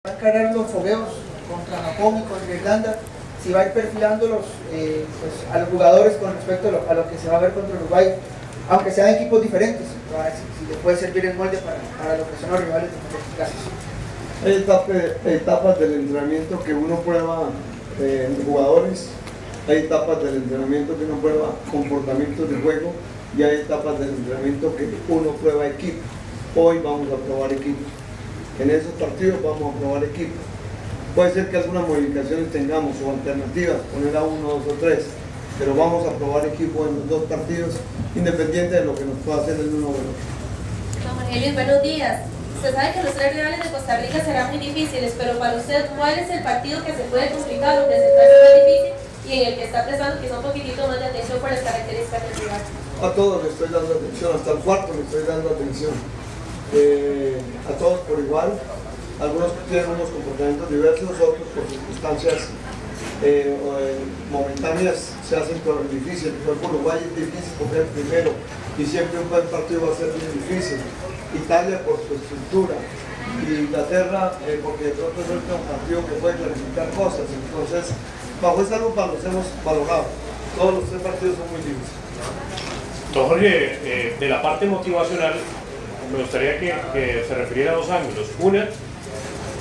Va a encarar los fogueos contra Japón y contra Irlanda, si va a ir perfilando pues, a los jugadores con respecto a lo que se va a ver contra Uruguay, aunque sean equipos diferentes, si les puede servir el molde para lo que son los rivales de los casos. Hay etapas del entrenamiento que uno prueba en jugadores, hay etapas del entrenamiento que uno prueba comportamientos de juego y hay etapas del entrenamiento que uno prueba equipo. Hoy vamos a probar equipo. En esos partidos vamos a probar equipo. Puede ser que algunas modificaciones tengamos o alternativas, poner a uno, dos o tres, pero vamos a probar equipo en los dos partidos, independiente de lo que nos pueda hacer el uno o el otro. Don Jorge, buenos días. Usted sabe que los tres rivales de Costa Rica serán muy difíciles, pero para usted, ¿cuál es el partido que se puede complicar o que se puede hacer más difícil y en el que está prestando quizá un poquitito más de atención por las características del rival? A todos le estoy dando atención, hasta el cuarto le estoy dando atención. A todos por igual. Algunos tienen unos comportamientos diversos, otros por circunstancias momentáneas se hacen difíciles. Por ejemplo, Uruguay es difícil porque es el primero y siempre un buen partido va a ser muy difícil. Italia por su estructura y Inglaterra porque de pronto es un partido que puede clarificar cosas. Entonces, bajo esta lupa los hemos valorado. Todos los tres partidos son muy difíciles. Don Jorge, de la parte motivacional, me gustaría que se refiriera a dos ángulos. Una,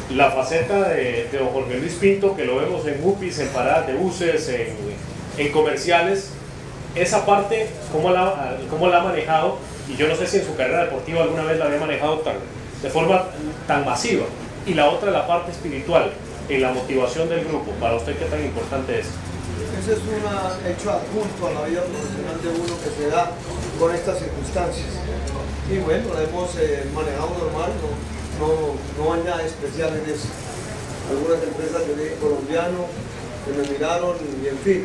la faceta de don Jorge Luis Pinto, que lo vemos en UPIs, en paradas de buses, en comerciales. Esa parte, ¿cómo la ha manejado? Y yo no sé si en su carrera deportiva alguna vez la había manejado de forma tan masiva. Y la otra, la parte espiritual, en la motivación del grupo. ¿Para usted qué tan importante es? Ese es un hecho adjunto a la vida profesional de uno que se da con estas circunstancias. Y bueno, la hemos manejado normal, no hay nada especial en eso. Algunas empresas de origen colombiano que me miraron y en fin,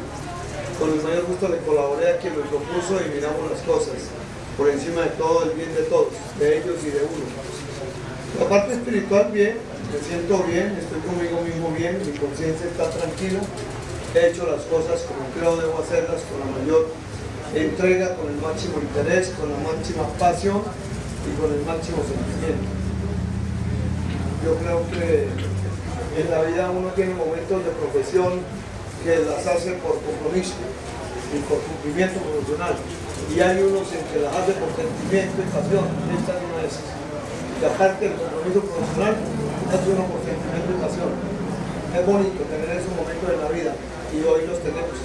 con el mayor gusto le colaboré a quien me propuso y miramos las cosas por encima de todo el bien de todos, de ellos y de uno. La parte espiritual bien, me siento bien, estoy conmigo mismo bien, mi conciencia está tranquila, he hecho las cosas como creo debo hacerlas, con la mayor entrega, con el máximo interés, con la máxima pasión y con el máximo sentimiento. Yo creo que en la vida uno tiene momentos de profesión que las hace por compromiso y por cumplimiento profesional, y hay unos en que las hace por sentimiento y pasión. Esta es una de esas. Y aparte del compromiso profesional, hace uno por sentimiento y pasión. Es bonito tener esos momentos en la vida y hoy los tenemos.